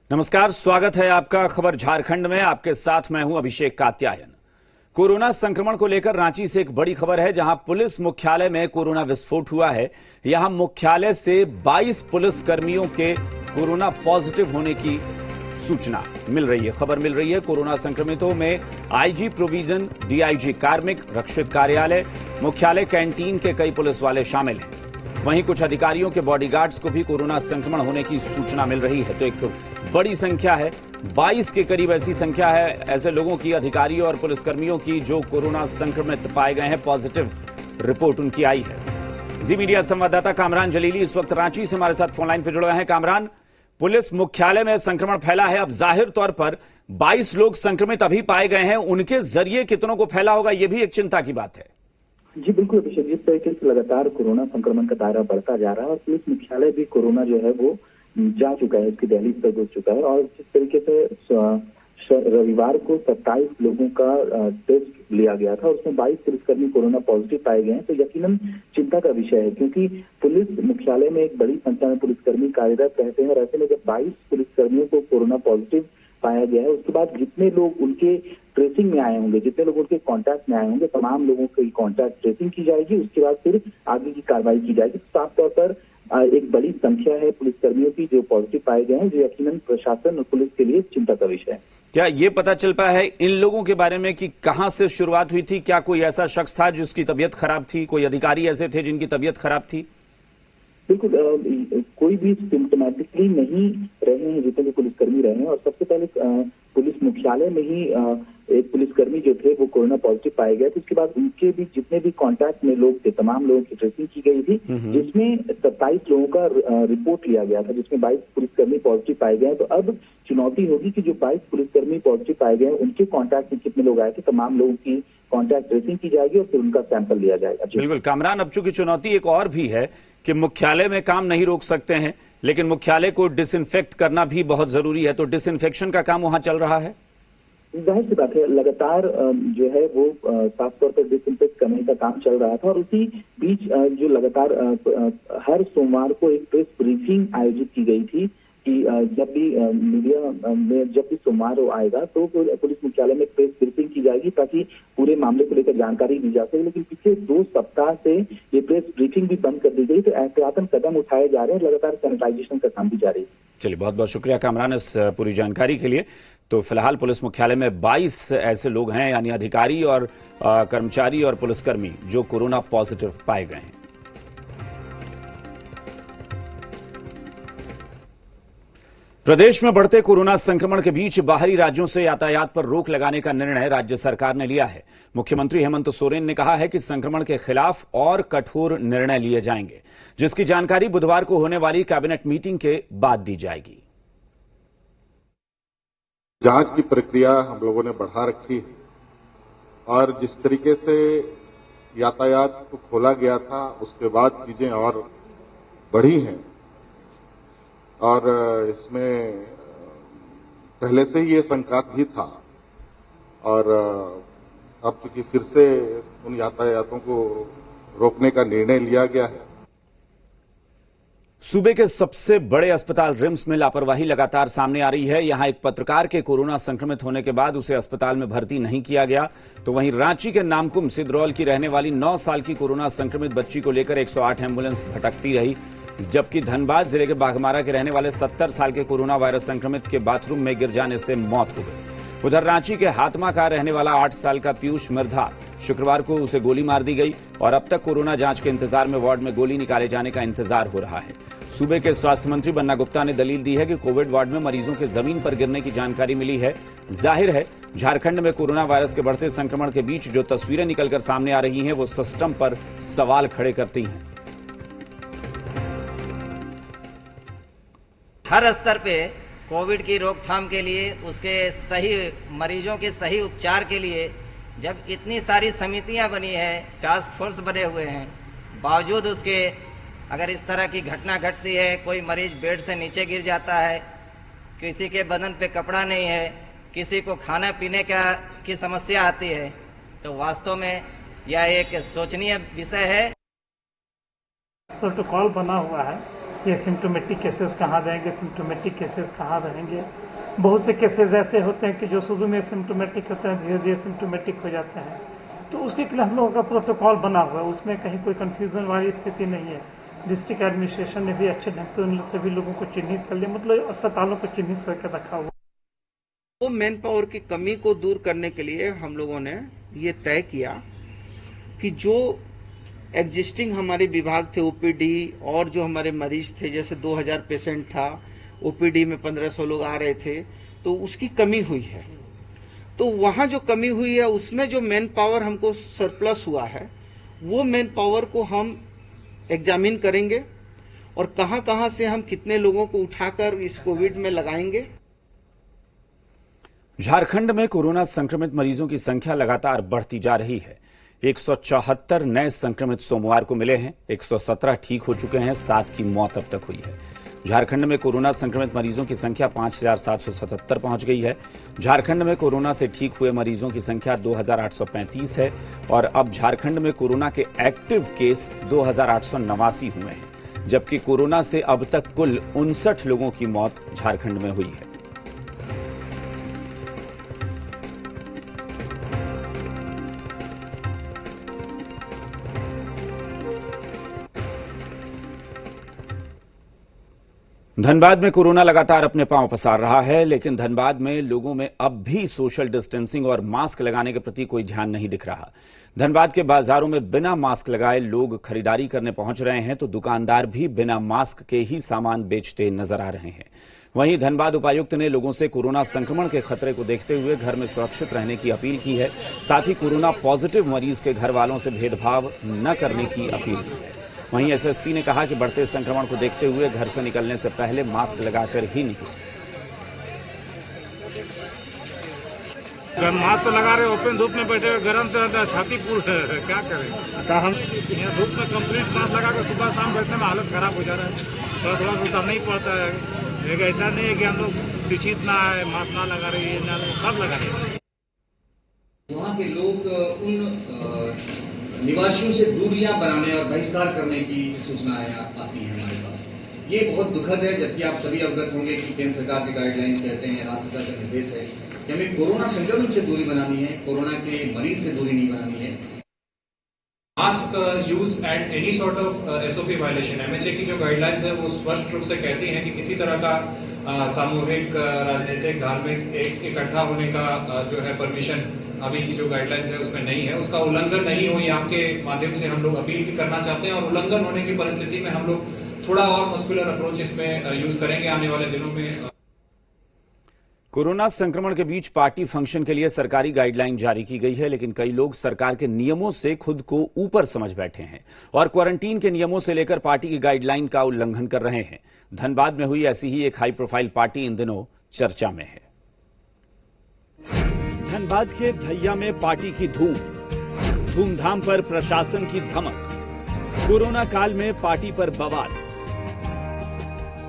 नमस्कार, स्वागत है आपका खबर झारखंड में। आपके साथ मैं हूं अभिषेक कात्यायन। कोरोना संक्रमण को लेकर रांची से एक बड़ी खबर है, जहां पुलिस मुख्यालय में कोरोना विस्फोट हुआ है। यहां मुख्यालय से 22 पुलिस कर्मियों के कोरोना पॉजिटिव होने की सूचना मिल रही है, खबर मिल रही है। कोरोना संक्रमितों में आईजी प्रोविजन, डीआईजी कार्मिक, रक्षित कार्यालय, मुख्यालय कैंटीन के कई पुलिस वाले शामिल हैं। वहीं कुछ अधिकारियों के बॉडीगार्ड्स को भी कोरोना संक्रमण होने की सूचना मिल रही है। तो एक बड़ी संख्या है, 22 के करीब ऐसी संख्या है ऐसे लोगों की, अधिकारियों और पुलिसकर्मियों की, जो कोरोना संक्रमित पाए गए हैं। पॉजिटिव रिपोर्ट उनकी आई है। जी मीडिया संवाददाता कामरान जलीली इस वक्त रांची से हमारे साथ फोनलाइन पर जुड़े हैं। कामरान, पुलिस मुख्यालय में संक्रमण फैला है। अब जाहिर तौर पर 22 लोग संक्रमित अभी पाए गए हैं, उनके जरिए कितनों को फैला होगा, यह भी एक चिंता की बात है। जी बिल्कुल अभिषेक, जिस तरीके से लगातार कोरोना संक्रमण का दायरा बढ़ता जा रहा है और पुलिस मुख्यालय भी कोरोना जो है वो जा चुका है, उसकी दहलीज पर घुस चुका है। और जिस तरीके से रविवार को 27 लोगों का टेस्ट लिया गया था और उसमें 22 पुलिसकर्मी कोरोना पॉजिटिव पाए गए हैं, तो यकीनन चिंता का विषय है, क्योंकि पुलिस मुख्यालय में एक बड़ी संख्या में पुलिसकर्मी कार्यरत रहते हैं। और ऐसे में जब 22 पुलिसकर्मियों को कोरोना पॉजिटिव पाया गया है, उसके बाद जितने लोग उनके ट्रेसिंग में आए होंगे, जितने लोग उनके कांटेक्ट में आए होंगे, तमाम लोगों की कांटेक्ट ट्रेसिंग की जाएगी। उसके बाद फिर आगे की कार्रवाई की जाएगी। साफ तौर पर एक बड़ी संख्या है पुलिसकर्मियों की जो पॉजिटिव पाए गए हैं, जो यकीनन प्रशासन और पुलिस के लिए चिंता का विषय है। क्या ये पता चल पाया है इन लोगों के बारे में कि कहां से शुरुआत हुई थी? क्या कोई ऐसा शख्स था जिसकी तबीयत खराब थी? कोई अधिकारी ऐसे थे जिनकी तबीयत खराब थी? बिल्कुल, कोई भी सिम्टोमेटिकली नहीं रहे हैं जितने भी पुलिसकर्मी रहे हैं। और सबसे पहले पुलिस मुख्यालय में ही एक पुलिसकर्मी जो थे वो कोरोना पॉजिटिव पाए गए थे। उसके बाद उनके भी जितने भी कांटेक्ट में लोग थे, तमाम लोगों की ट्रेसिंग की गई थी, जिसमें 27 लोगों का रिपोर्ट लिया गया था, जिसमें 22 पुलिसकर्मी पॉजिटिव पाए गए। तो अब चुनौती होगी कि जो 22 पुलिसकर्मी पॉजिटिव पाए गए हैं, उनके कांटेक्ट में कितने लोग आए थे, तमाम लोगों की कांटेक्ट ट्रेसिंग की जाएगी और फिर उनका सैंपल लिया जाएगा। बिल्कुल कामरान, अब चूंकि चुनौती एक और भी है कि मुख्यालय में काम नहीं रोक सकते हैं, लेकिन मुख्यालय को डिसइंफेक्ट करना भी बहुत जरूरी है। तो डिसइंफेक्शन का काम वहां चल रहा है। जाहिर सी बात है, लगातार जो है वो साफ तौर पर डिसइंफेक्ट करने का काम चल रहा था। और उसी बीच जो लगातार हर सोमवार को एक प्रेस ब्रीफिंग आयोजित की गई थी कि जब भी मीडिया में जब भी सोमवार आएगा तो पुलिस मुख्यालय में प्रेस ब्रीफिंग की जाएगी, ताकि पूरे मामले को लेकर जानकारी दी जा सके। लेकिन पिछले 2 सप्ताह से ये प्रेस ब्रीफिंग भी बंद कर दी गई, तो एहतियातन कदम उठाए जा रहे हैं। लगातार सैनिटाइजेशन का काम भी जारी है। चलिए, बहुत बहुत शुक्रिया कामरान इस पूरी जानकारी के लिए। तो फिलहाल पुलिस मुख्यालय में 22 ऐसे लोग हैं, यानी अधिकारी और कर्मचारी और पुलिसकर्मी, जो कोरोना पॉजिटिव पाए गए हैं। प्रदेश में बढ़ते कोरोना संक्रमण के बीच बाहरी राज्यों से यातायात पर रोक लगाने का निर्णय राज्य सरकार ने लिया है। मुख्यमंत्री हेमंत सोरेन ने कहा है कि संक्रमण के खिलाफ और कठोर निर्णय लिए जाएंगे, जिसकी जानकारी बुधवार को होने वाली कैबिनेट मीटिंग के बाद दी जाएगी। जांच की प्रक्रिया हम लोगों ने बढ़ा रखी है और जिस तरीके से यातायात को खोला गया था, उसके बाद चीजें और बढ़ी हैं। और इसमें पहले से ही ये संकात भी था और अब चूंकि फिर से उन यातायातों को रोकने का निर्णय लिया गया है। सूबे के सबसे बड़े अस्पताल रिम्स में लापरवाही लगातार सामने आ रही है। यहां एक पत्रकार के कोरोना संक्रमित होने के बाद उसे अस्पताल में भर्ती नहीं किया गया। तो वहीं रांची के नामकुम सिद्रौल की रहने वाली 9 साल की कोरोना संक्रमित बच्ची को लेकर 108 एम्बुलेंस भटकती रही, जबकि धनबाद जिले के बाघमारा के रहने वाले 70 साल के कोरोना वायरस संक्रमित के बाथरूम में गिर जाने से मौत हो गई। उधर रांची के हातमा का रहने वाला 8 साल का पीयूष मिर्धा, शुक्रवार को उसे गोली मार दी गई और अब तक कोरोना जांच के इंतजार में वार्ड में गोली निकाले जाने का इंतजार हो रहा है। सूबे के स्वास्थ्य मंत्री बन्ना गुप्ता ने दलील दी है कि कोविड वार्ड में मरीजों के जमीन पर गिरने की जानकारी मिली है। जाहिर है, झारखंड में कोरोना वायरस के बढ़ते संक्रमण के बीच जो तस्वीरें निकलकर सामने आ रही हैं, वो सिस्टम पर सवाल खड़े करती हैं। हर स्तर पे कोविड की रोकथाम के लिए, उसके सही मरीजों के सही उपचार के लिए जब इतनी सारी समितियां बनी है, टास्क फोर्स बने हुए हैं, बावजूद उसके अगर इस तरह की घटना घटती है, कोई मरीज बेड से नीचे गिर जाता है, किसी के बदन पे कपड़ा नहीं है, किसी को खाना पीने की समस्या आती है, तो वास्तव में यह एक सोचनीय विषय है। प्रोटोकॉल बना हुआ है कि सिम्टोमेटिक केसेस कहाँ रहेंगे, सिम्टोमेटिक केसेस कहाँ रहेंगे। बहुत से केसेस ऐसे होते हैं कि जो शुरू में सिम्टोमेटिक होते हैं, धीरे धीरे सिम्टोमेटिक हो जाते हैं। तो उसके लिए हम लोगों का प्रोटोकॉल बना हुआ है, उसमें कहीं कोई कन्फ्यूज़न वाली स्थिति नहीं है। डिस्ट्रिक्ट एडमिनिस्ट्रेशन ने भी अच्छे ढंग से उन सभी लोगों को चिन्हित कर लिया, मतलब अस्पतालों को चिन्हित करके रखा हुआ। वो मैन पावर की कमी को दूर करने के लिए हम लोगों ने ये तय किया कि जो एग्जिस्टिंग हमारे विभाग थे ओपीडी और जो हमारे मरीज थे, जैसे 2000 पेशेंट था, ओपीडी में 1500 लोग आ रहे थे, तो उसकी कमी हुई है। तो वहाँ जो कमी हुई है उसमें जो मैन पावर हमको सरप्लस हुआ है, वो मैन पावर को हम एग्जामिन करेंगे और कहाँ कहाँ से हम कितने लोगों को उठाकर इस कोविड में लगाएंगे। झारखंड में कोरोना संक्रमित मरीजों की संख्या लगातार बढ़ती जा रही है। 174 नए संक्रमित सोमवार को मिले हैं, 117 ठीक हो चुके हैं, 7 की मौत अब तक हुई है। झारखंड में कोरोना संक्रमित मरीजों की संख्या 5777 पहुंच गई है। झारखंड में कोरोना से ठीक हुए मरीजों की संख्या 2835 है और अब झारखंड में कोरोना के एक्टिव केस 2889 हुए हैं, जबकि कोरोना से अब तक कुल 59 लोगों की मौत झारखंड में हुई है। धनबाद में कोरोना लगातार अपने पांव पसार रहा है, लेकिन धनबाद में लोगों में अब भी सोशल डिस्टेंसिंग और मास्क लगाने के प्रति कोई ध्यान नहीं दिख रहा। धनबाद के बाजारों में बिना मास्क लगाए लोग खरीदारी करने पहुंच रहे हैं, तो दुकानदार भी बिना मास्क के ही सामान बेचते नजर आ रहे हैं। वहीं धनबाद उपायुक्त ने लोगों से कोरोना संक्रमण के खतरे को देखते हुए घर में सुरक्षित रहने की अपील की है। साथ ही कोरोना पॉजिटिव मरीज के घर वालों से भेदभाव न करने की अपील की है। वहीं एसएसपी ने कहा कि बढ़ते संक्रमण को देखते हुए घर से निकलने से पहले मास्क लगाकर ही निकलें। मास्क तो लगा रहे, ओपन धूप में बैठे हुए, गर्म से छाती पूर है, क्या करें। हम यहाँ धूप में कंप्लीट मास्क लगा कर सुबह शाम बैठने में हालत खराब हो जा रहा है। थोड़ा थोड़ा उतरना ही पड़ता है। लेकिन ऐसा नहीं है कि हम लोग शिक्षित ना है, मास्क ना लगा रहे, ये ना सब लगा रहे। वहाँ के लोग उन निवासियों से दूरियां बनाने और बहिष्कार करने की सूचनाएं आती हैं हमारे पास। ये बहुत दुखद है, जबकि आप सभी अवगत होंगे कि केंद्र सरकार के गाइडलाइंस कहते हैं, राज्य सरकार का निर्देश है कि हमें कोरोना संक्रमण से दूरी बनानी है, कोरोना के मरीज से दूरी नहीं बनानी है। Mask use and any sort of SOP violation, MHA की जो गाइडलाइंस है वो स्पष्ट रूप से कहती हैं कि किसी तरह का सामूहिक राजनीतिक धार्मिक इकट्ठा होने का जो है परमिशन अभी की जो गाइडलाइंस है उसमें नहीं है। उसका उल्लंघन नहीं हो, ये आपके माध्यम से हम लोग अपील भी करना चाहते हैं। और उल्लंघन होने की परिस्थिति में हम लोग थोड़ा और मस्कुलर अप्रोच इसमें यूज करेंगे आने वाले दिनों में। कोरोना संक्रमण के बीच पार्टी फंक्शन के लिए सरकारी गाइडलाइन जारी की गई है, लेकिन कई लोग सरकार के नियमों से खुद को ऊपर समझ बैठे हैं और क्वारंटीन के नियमों से लेकर पार्टी की गाइडलाइन का उल्लंघन कर रहे हैं। धनबाद में हुई ऐसी ही एक हाई प्रोफाइल पार्टी इन दिनों चर्चा में है। धनबाद के धैया में पार्टी की धूमधाम पर प्रशासन की धमक। कोरोना काल में पार्टी पर बवाल।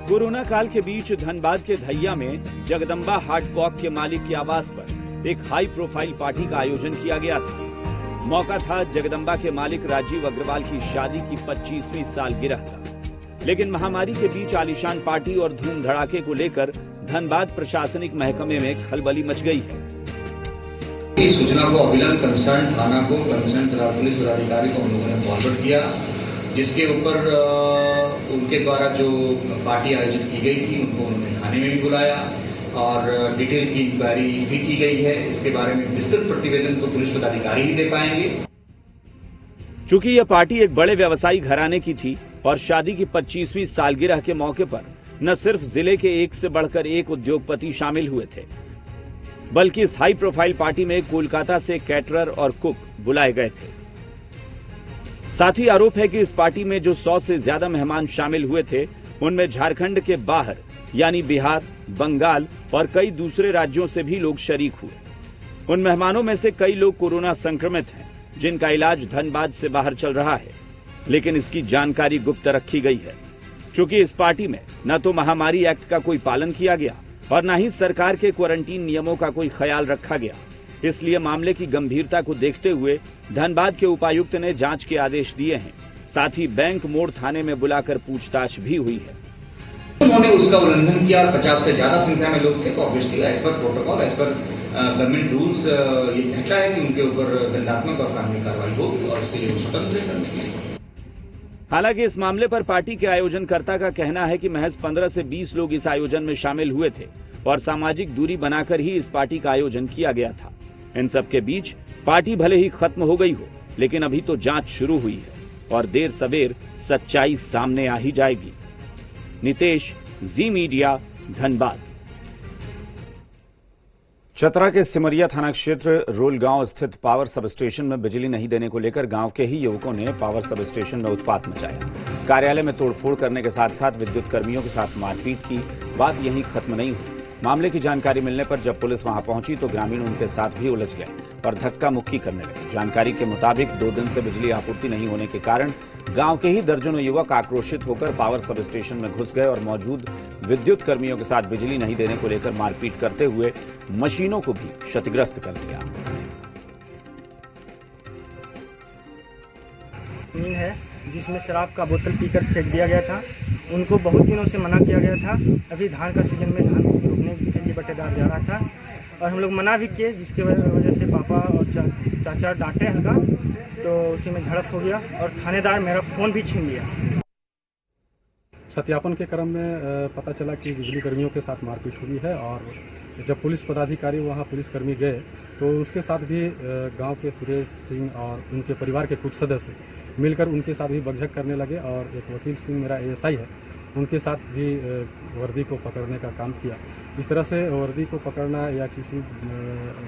कोरोना काल के बीच धनबाद के धैया में जगदम्बा हार्ट कॉक के मालिक के आवास पर एक हाई प्रोफाइल पार्टी का आयोजन किया गया था। मौका था जगदम्बा के मालिक राजीव अग्रवाल की शादी की 25वीं सालगिरह का, लेकिन महामारी के बीच आलीशान पार्टी और धूम धड़ाके को लेकर धनबाद प्रशासनिक महकमे में खलबली मच गई है। इस सूचना को अविलंब कंसर्न थाना को, कंसर्न पुलिस पदाधिकारी को हम लोगों ने फॉरवर्ड किया, जिसके ऊपर उनके द्वारा जो पार्टी आयोजित की गई थी उनको उन्होंने थाने में भी बुलाया और डिटेल की इंक्वायरी भी की गई है। इसके बारे में विस्तृत प्रतिवेदन तो पुलिस पदाधिकारी ही दे पाएंगे। चूंकि यह पार्टी एक बड़े व्यवसायी घराने की थी और शादी की 25वीं सालगिरह के मौके पर न सिर्फ जिले के एक से बढ़कर एक उद्योगपति शामिल हुए थे, बल्कि इस हाई प्रोफाइल पार्टी में कोलकाता से कैटरर और कुक बुलाए गए थे। साथ ही आरोप है कि इस पार्टी में जो 100 से ज्यादा मेहमान शामिल हुए थे, उनमें झारखंड के बाहर यानी बिहार, बंगाल और कई दूसरे राज्यों से भी लोग शरीक हुए। उन मेहमानों में से कई लोग कोरोना संक्रमित हैं, जिनका इलाज धनबाद से बाहर चल रहा है, लेकिन इसकी जानकारी गुप्त रखी गई है। चूंकि इस पार्टी में न तो महामारी एक्ट का कोई पालन किया गया और न ही सरकार के क्वारंटीन नियमों का कोई ख्याल रखा गया, इसलिए मामले की गंभीरता को देखते हुए धनबाद के उपायुक्त ने जांच के आदेश दिए हैं। साथ ही बैंक मोड़ थाने में बुलाकर पूछताछ भी हुई है। उन्होंने उसका उल्लंघन किया और 50 से ज्यादा संख्या में लोग थे, तो ऑब्वियसली एज पर प्रोटोकॉल, एज पर गवर्नमेंट रूल्स ये कहता है कि उनके ऊपर दंडात्मक और कानूनी कार्रवाई होगी और इसके लिए वो स्वतंत्र है करने के लिए। हालांकि इस मामले पर पार्टी के आयोजनकर्ता का कहना है कि महज 15 से 20 लोग इस आयोजन में शामिल हुए थे और सामाजिक दूरी बनाकर ही इस पार्टी का आयोजन किया गया था। इन सब के बीच पार्टी भले ही खत्म हो गई हो, लेकिन अभी तो जांच शुरू हुई है और देर सवेर सच्चाई सामने आ ही जाएगी। नितेश, जी मीडिया, धनबाद। चतरा के सिमरिया थाना क्षेत्र रोल गांव स्थित पावर सब स्टेशन में बिजली नहीं देने को लेकर गांव के ही युवकों ने पावर सब स्टेशन में उत्पात मचाया। कार्यालय में तोड़फोड़ करने के साथ साथ विद्युत कर्मियों के साथ मारपीट की। बात यहीं खत्म नहीं हुई। मामले की जानकारी मिलने पर जब पुलिस वहां पहुंची तो ग्रामीण उनके साथ भी उलझ गए और धक्का मुक्की करने लगे। जानकारी के मुताबिक 2 दिन से बिजली आपूर्ति नहीं होने के कारण गांव के ही दर्जनों युवक आक्रोशित होकर पावर सब स्टेशन में घुस गए और मौजूद विद्युत कर्मियों के साथ बिजली नहीं देने को लेकर मारपीट करते हुए मशीनों को भी क्षतिग्रस्त कर दिया। है जिसमें शराब का बोतल पीकर फेंक दिया गया था। उनको बहुत दिनों से मना किया गया था। अभी धान का सीजन में धान रोकने के लिए बटेदार जा रहा था और हम लोग मना भी किए, जिसके वजह से पापा और चाचा डांटे हल्का, तो उसी में झड़प हो गया और थानेदार मेरा फोन भी छीन लिया। सत्यापन के क्रम में पता चला कि बिजली कर्मियों के साथ मारपीट हुई है और जब पुलिस पदाधिकारी वहां पुलिसकर्मी गए तो उसके साथ भी गांव के सुरेश सिंह और उनके परिवार के कुछ सदस्य मिलकर उनके साथ भी बकझक करने लगे और एक वकील सिंह मेरा एएसआई है, उनके साथ भी वर्दी को पकड़ने का काम किया। इस तरह से वर्दी को पकड़ना या किसी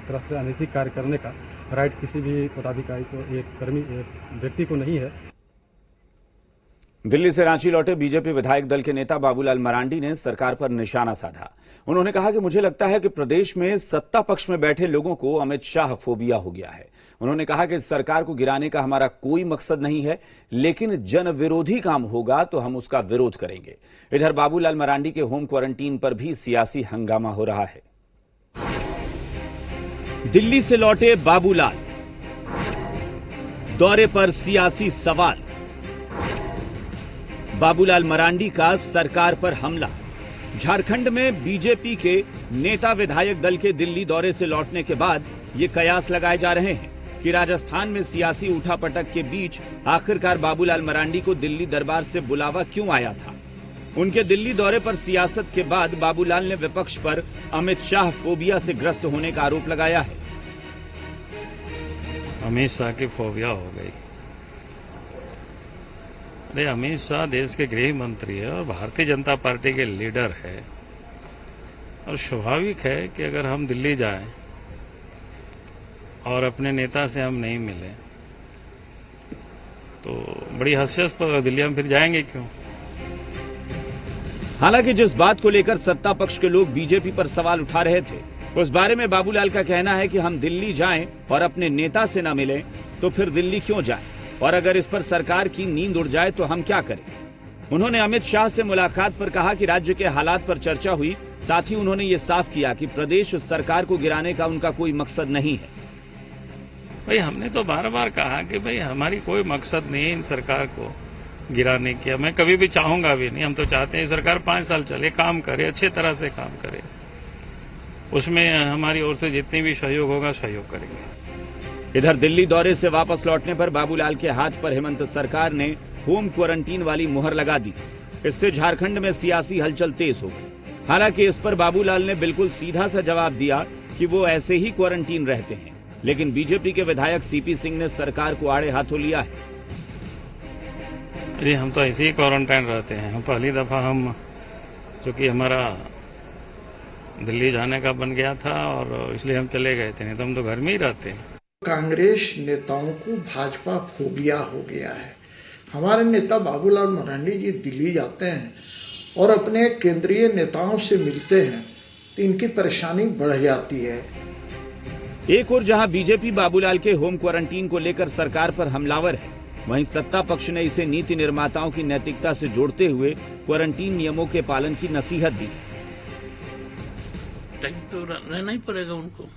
तरह से अनैतिक कार्य करने का राइट किसी भी पदाधिकारी को, एक व्यक्ति को नहीं है। दिल्ली से रांची लौटे बीजेपी विधायक दल के नेता बाबूलाल मरांडी ने सरकार पर निशाना साधा। उन्होंने कहा कि मुझे लगता है कि प्रदेश में सत्ता पक्ष में बैठे लोगों को अमित शाह फोबिया हो गया है। उन्होंने कहा कि सरकार को गिराने का हमारा कोई मकसद नहीं है, लेकिन जन विरोधी काम होगा तो हम उसका विरोध करेंगे। इधर बाबूलाल मरांडी के होम क्वारंटीन पर भी सियासी हंगामा हो रहा है। दिल्ली से लौटे बाबूलाल, दौरे पर सियासी सवाल। बाबूलाल मरांडी का सरकार पर हमला। झारखंड में बीजेपी के नेता विधायक दल के दिल्ली दौरे से लौटने के बाद ये कयास लगाए जा रहे हैं कि राजस्थान में सियासी उठापटक के बीच आखिरकार बाबूलाल मरांडी को दिल्ली दरबार से बुलावा क्यों आया था। उनके दिल्ली दौरे पर सियासत के बाद बाबूलाल ने विपक्ष पर अमित शाह फोबिया से ग्रस्त होने का आरोप लगाया है। अमित शाह की फोबिया हो गई। अरे अमित शाह देश के गृह मंत्री है और भारतीय जनता पार्टी के लीडर है और स्वाभाविक है कि अगर हम दिल्ली जाएं और अपने नेता से हम नहीं मिले तो बड़ी हास्यास्पद, दिल्ली हम फिर जाएंगे क्यों। हालांकि जिस बात को लेकर सत्ता पक्ष के लोग बीजेपी पर सवाल उठा रहे थे, उस बारे में बाबूलाल का कहना है कि हम दिल्ली जाएं और अपने नेता से न मिलें तो फिर दिल्ली क्यों जाएं, और अगर इस पर सरकार की नींद उड़ जाए तो हम क्या करें। उन्होंने अमित शाह से मुलाकात पर कहा कि राज्य के हालात पर चर्चा हुई। साथ ही उन्होंने ये साफ किया कि प्रदेश सरकार को गिराने का उनका कोई मकसद नहीं है। भाई हमने तो बार बार कहा कि भाई हमारी कोई मकसद नहीं है इन सरकार को गिराने की। मैं कभी भी चाहूंगा भी नहीं। हम तो चाहते हैं सरकार 5 साल चले, काम करे, अच्छे तरह से काम करे, उसमें हमारी ओर से जितनी भी सहयोग होगा सहयोग करेंगे। इधर दिल्ली दौरे से वापस लौटने पर बाबूलाल के हाथ पर हेमंत सरकार ने होम क्वारंटीन वाली मुहर लगा दी। इससे झारखंड में सियासी हलचल तेज हो गई। हालांकि इस पर बाबूलाल ने बिल्कुल सीधा सा जवाब दिया कि वो ऐसे ही क्वारंटीन रहते हैं, लेकिन बीजेपी के विधायक सीपी सिंह ने सरकार को आड़े हाथों लिया है। अरे हम तो ऐसे ही क्वारंटाइन रहते हैं। पहली दफा हम, चूंकि हमारा दिल्ली जाने का बन गया था और इसलिए हम चले गए थे, नहीं तो हम तो घर में ही रहते हैं। कांग्रेस नेताओं को भाजपा फोबिया हो गया है। हमारे नेता बाबूलाल मरांडी जी दिल्ली जाते हैं और अपने केंद्रीय नेताओं से मिलते हैं तो इनकी परेशानी बढ़ जाती है। एक और जहां बीजेपी बाबूलाल के होम क्वारंटीन को लेकर सरकार पर हमलावर है, वहीं सत्ता पक्ष ने इसे नीति निर्माताओं की नैतिकता से जोड़ते हुए क्वारंटीन नियमों के पालन की नसीहत दी। टाइम तो रहना ही पड़ेगा उनको।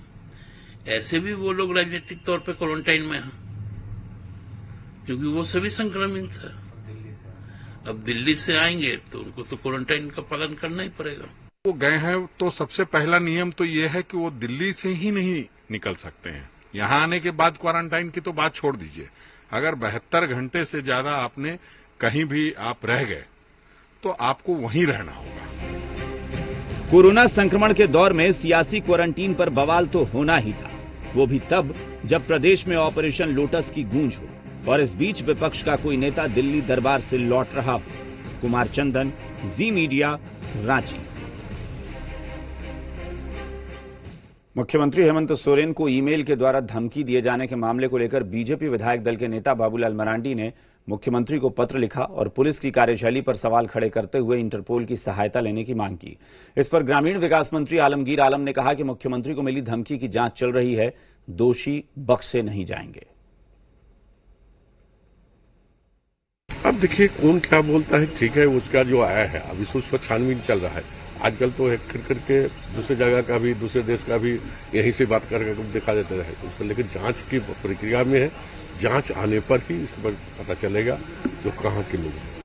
ऐसे भी वो लोग राजनीतिक तौर पे क्वारंटाइन में हैं, क्योंकि वो सभी संक्रमित है। अब दिल्ली से आएंगे तो उनको तो क्वारंटाइन का पालन करना ही पड़ेगा। वो गए हैं तो सबसे पहला नियम तो ये है कि वो दिल्ली से ही नहीं निकल सकते हैं। यहाँ आने के बाद क्वारंटाइन की तो बात छोड़ दीजिए, अगर 72 घंटे से ज्यादा आपने कहीं भी आप रह गए तो आपको वहीं रहना होगा। कोरोना संक्रमण के दौर में सियासी क्वारंटीन पर बवाल तो होना ही था, वो भी तब जब प्रदेश में ऑपरेशन लोटस की गूंज हो और इस बीच विपक्ष का कोई नेता दिल्ली दरबार से लौट रहा हो। कुमार चंदन, जी मीडिया, रांची। मुख्यमंत्री हेमंत सोरेन को ईमेल के द्वारा धमकी दिए जाने के मामले को लेकर बीजेपी विधायक दल के नेता बाबूलाल मरांडी ने मुख्यमंत्री को पत्र लिखा और पुलिस की कार्यशैली पर सवाल खड़े करते हुए इंटरपोल की सहायता लेने की मांग की। इस पर ग्रामीण विकास मंत्री आलमगीर आलम ने कहा कि मुख्यमंत्री को मिली धमकी की जांच चल रही है, दोषी बख्शे नहीं जाएंगे। अब देखिए कौन क्या बोलता है, ठीक है, उसका जो आया है अभी उस पर छानबीन चल रहा है। आजकल तो फिर करके दूसरे जगह का भी, दूसरे देश का भी यहीं से बात करके दिखा देते रहे उस पर, लेकिन जांच की प्रक्रिया में है। जांच आने पर ही इस पर पता चलेगा जो कहां के लोग हैं।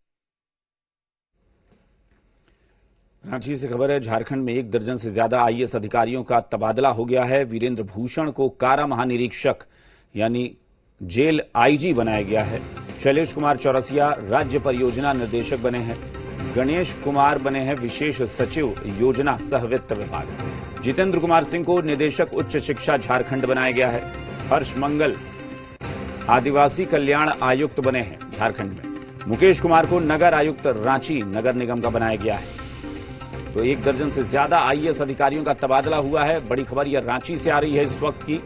रांची से खबर है, झारखंड में 1 दर्जन से ज्यादा आईएएस अधिकारियों का तबादला हो गया है। वीरेंद्र भूषण को कारा महानिरीक्षक यानी जेल आईजी बनाया गया है। शैलेश कुमार चौरसिया राज्य परियोजना निर्देशक बने हैं। गणेश कुमार बने हैं विशेष सचिव योजना सह वित्त विभाग। जितेंद्र कुमार सिंह को निदेशक उच्च शिक्षा झारखंड बनाया गया है। हर्ष मंगल आदिवासी कल्याण आयुक्त बने हैं झारखंड में। मुकेश कुमार को नगर आयुक्त रांची नगर निगम का बनाया गया है। तो 1 दर्जन से ज्यादा आईएएस अधिकारियों का तबादला हुआ है। बड़ी खबर यह रांची से आ रही है इस वक्त की।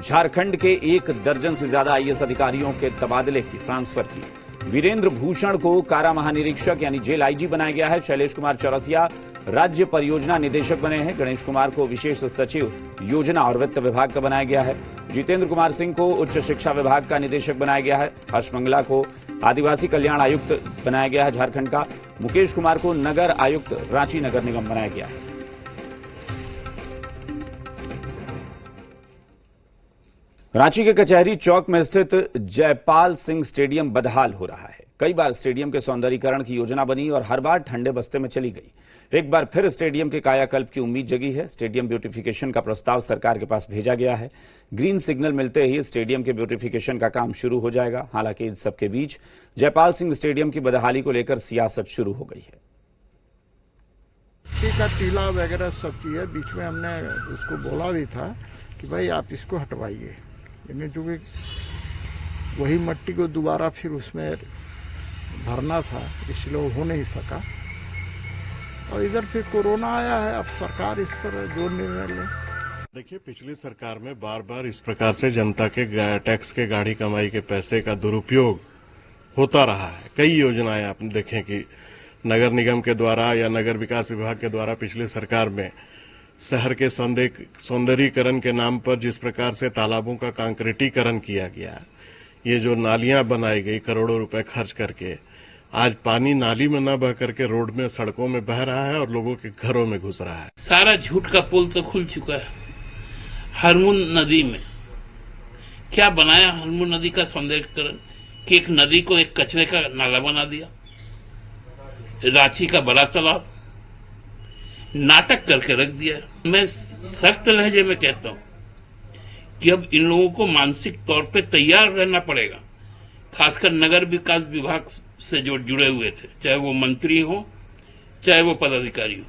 झारखंड के 1 दर्जन से ज्यादा आईएएस अधिकारियों के तबादले की, ट्रांसफर की। वीरेंद्र भूषण को कारा महानिरीक्षक यानी जेल आईजी बनाया गया है। शैलेश कुमार चौरसिया राज्य परियोजना निदेशक बने हैं। गणेश कुमार को विशेष सचिव योजना और वित्त विभाग का बनाया गया है। जितेंद्र कुमार सिंह को उच्च शिक्षा विभाग का निदेशक बनाया गया है। हर्ष मंगला को आदिवासी कल्याण आयुक्त बनाया गया है झारखंड का। मुकेश कुमार को नगर आयुक्त रांची नगर निगम बनाया गया है। रांची के कचहरी चौक में स्थित जयपाल सिंह स्टेडियम बदहाल हो रहा है। कई बार स्टेडियम के सौंदर्यीकरण की योजना बनी और हर बार ठंडे बस्ते में चली गई। एक बार फिर स्टेडियम के कायाकल्प की उम्मीद जगी है। स्टेडियम ब्यूटिफिकेशन का प्रस्ताव सरकार के पास भेजा गया है। ग्रीन सिग्नल मिलते ही स्टेडियम के ब्यूटिफिकेशन का काम शुरू हो जाएगा। हालांकि इन सबके बीच जयपाल सिंह स्टेडियम की बदहाली को लेकर सियासत शुरू हो गई है। का टीला वगैरह सब चीज है, बीच में हमने उसको बोला भी था कि भाई आप इसको हटवाइए, लेकिन चूंकि वही मट्टी को दोबारा फिर उसमें भरना था इसलिए वो हो नहीं सका। और इधर फिर कोरोना आया है, अब सरकार इस पर जो निर्णय ले। देखिए, पिछली सरकार में बार बार इस प्रकार से जनता के टैक्स के गाढ़ी कमाई के पैसे का दुरुपयोग होता रहा है। कई योजनाएं आपने देखें कि नगर निगम के द्वारा या नगर विकास विभाग के द्वारा पिछली सरकार में शहर के सौंदर्यीकरण के नाम पर जिस प्रकार से तालाबों का कंक्रीटीकरण किया गया, ये जो नालियां बनाई गई करोड़ों रुपए खर्च करके, आज पानी नाली में न बह करके रोड में सड़कों में बह रहा है और लोगों के घरों में घुस रहा है। सारा झूठ का पुल तो खुल चुका है। हरमुन नदी में क्या बनाया? हरमुन नदी का सौंदर्यीकरण कि एक नदी को एक कचरे का नाला बना दिया। रांची का बड़ा तालाब नाटक करके रख दिया। मैं सख्त लहजे में कहता हूं कि अब इन लोगों को मानसिक तौर पे तैयार रहना पड़ेगा, खासकर नगर विकास विभाग से जो जुड़े हुए थे, चाहे वो मंत्री हो चाहे वो पदाधिकारी हो।